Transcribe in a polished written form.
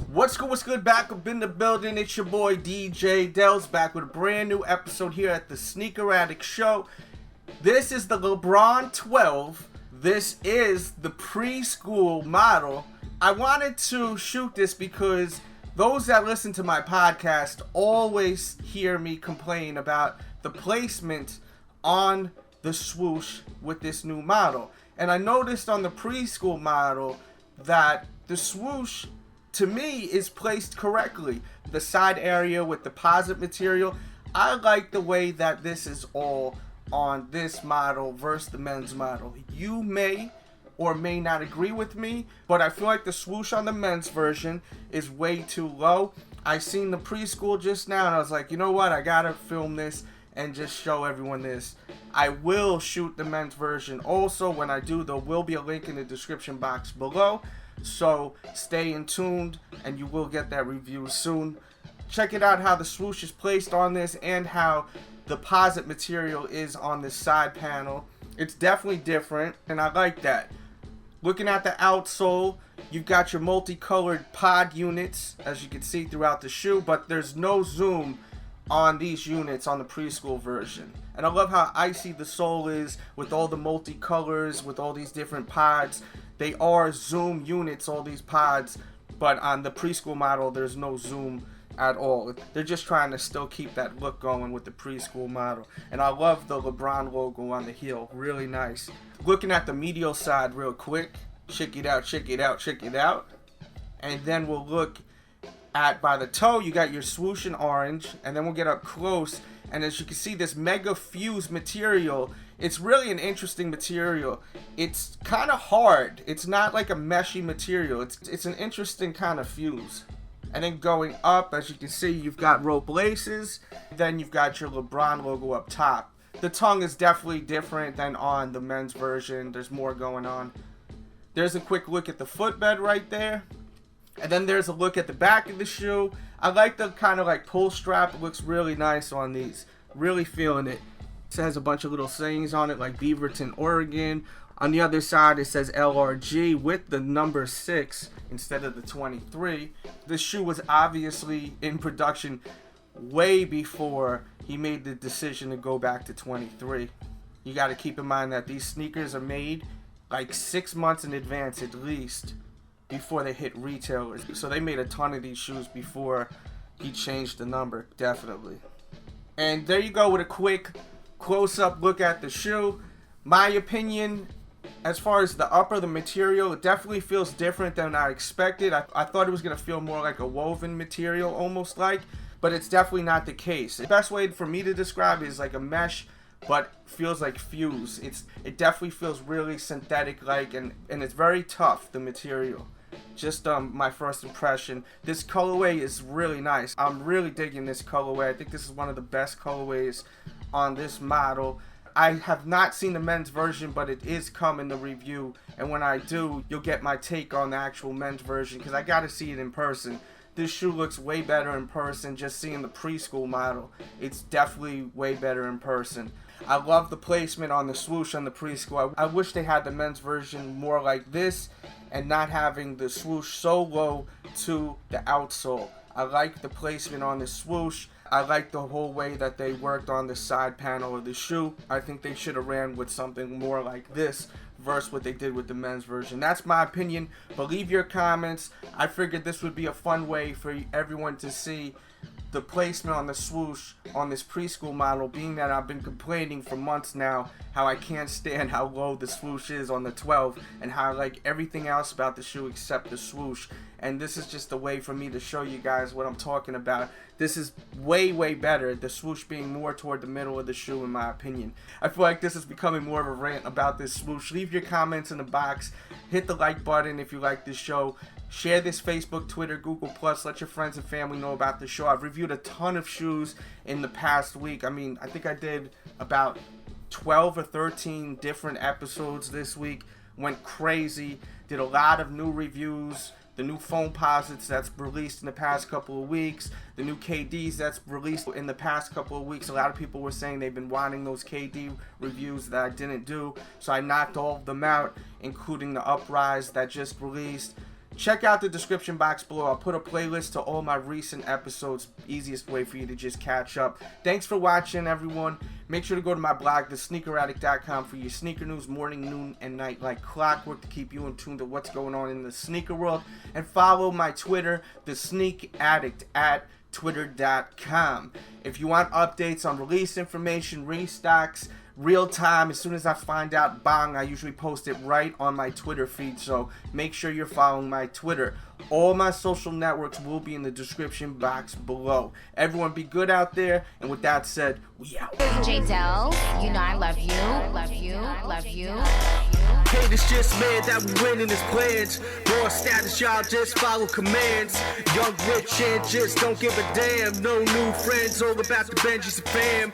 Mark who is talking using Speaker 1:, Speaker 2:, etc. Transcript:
Speaker 1: What's good? Back up in the building. It's your boy DJ Dells back with a brand new episode here at the Sneaker Addict Show. This is the Lebron 12. This is the preschool model. I wanted to shoot this because those that listen to my podcast always hear me complain about the placement on the swoosh with this new model. And I noticed on the preschool model that the swoosh, to me, is placed correctly. The side area with the deposit material, I like the way that this is all on this model versus the men's model. You may or may not agree with me, but I feel like the swoosh on the men's version is way too low. I seen the preschool just now and I was like, you know what, I gotta film this and just show everyone this. I will shoot the men's version also. When I do, there will be a link in the description box below, so stay in tuned and you will get that review soon. Check it out how the swoosh is placed on this and how the deposit material is on this side panel. It's definitely different and I like that. Looking at the outsole, you've got your multicolored pod units as you can see throughout the shoe, but there's no zoom on these units on the preschool version. And I love how icy the sole is with all the multicolors, with all these different pods. They are zoom units, all these pods, but on the preschool model there's no zoom at all. They're just trying to still keep that look going with the preschool model. And I love the Lebron logo on the heel, really nice. Looking at the medial side real quick, check it out. And then we'll look at by the toe, you got your swoosh in orange, and then we'll get up close, and as you can see, this mega fuse material, it's really an interesting material. It's kind of hard. It's not like a meshy material. It's an interesting kind of fuse. And then going up, as you can see, you've got rope laces, then you've got your Lebron logo up top. The tongue is definitely different than on the men's version. There's more going on. There's a quick look at the footbed right there. And then there's a look at the back of the shoe. I like the kind of like pull strap. It looks really nice on these. Really feeling it. It has a bunch of little sayings on it like Beaverton, Oregon. On the other side it says LRG with the number 6 instead of the 23. This shoe was obviously in production way before he made the decision to go back to 23. You got to keep in mind that these sneakers are made like 6 months in advance at least before they hit retailers. So they made a ton of these shoes before he changed the number, definitely. And there you go with a quick close-up look at the shoe. My opinion, as far as the upper, the material, it definitely feels different than I expected. I thought it was going to feel more like a woven material, almost like, but it's definitely not the case. The best way for me to describe it is like a mesh, but feels like fuse. It definitely feels really synthetic-like, and it's very tough, the material. Just my first impression. This colorway is really nice. I'm really digging this colorway. I think this is one of the best colorways on this model. I have not seen the men's version, but it is coming the review, and when I do, you'll get my take on the actual men's version because I gotta see it in person. This shoe looks way better in person. Just seeing the preschool model, it's definitely way better in person. I love the placement on the swoosh on the preschool. I wish they had the men's version more like this and not having the swoosh so low to the outsole. I like the placement on the swoosh. I like the whole way that they worked on the side panel of the shoe. I think they should have ran with something more like this versus what they did with the men's version. That's my opinion, but leave your comments. I figured this would be a fun way for everyone to see the placement on the swoosh on this preschool model, being that I've been complaining for months now how I can't stand how low the swoosh is on the 12 and how I like everything else about the shoe except the swoosh. And this is just a way for me to show you guys what I'm talking about. This is way better, the swoosh being more toward the middle of the shoe in my opinion. I feel like this is becoming more of a rant about this swoosh. Leave your comments in the box. Hit the like button if you like this show. Share this Facebook, Twitter, Google+. Let your friends and family know about the show. I've reviewed a ton of shoes in the past week. I mean, I think I did about 12 or 13 different episodes this week. Went crazy. Did a lot of new reviews. The new foam posits that's released in the past couple of weeks. The new KDs that's released in the past couple of weeks. A lot of people were saying they've been wanting those KD reviews that I didn't do. So I knocked all of them out, including the Uprise that just released. check out the description box below. I'll put a playlist to all my recent episodes. Easiest way for you to just catch up. Thanks for watching, everyone. Make sure to go to my blog, thesneakeraddict.com, for your sneaker news morning, noon, and night like clockwork to keep you in tune to what's going on in the sneaker world. And follow my Twitter, The Sneak Addict, at twitter.com. If you want updates on release information, restocks, real time, as soon as I find out, bang, I usually post it right on my Twitter feed, so make sure you're following my Twitter. All my social networks will be in the description box below. Everyone be good out there, and with that said, we out.
Speaker 2: DJ Dells, you know I love you, love you, love you.
Speaker 3: Haters just mad that we winning his plans. More status, y'all just follow commands. Young, rich, and just don't give a damn. No new friends, all about the Benjis and fam.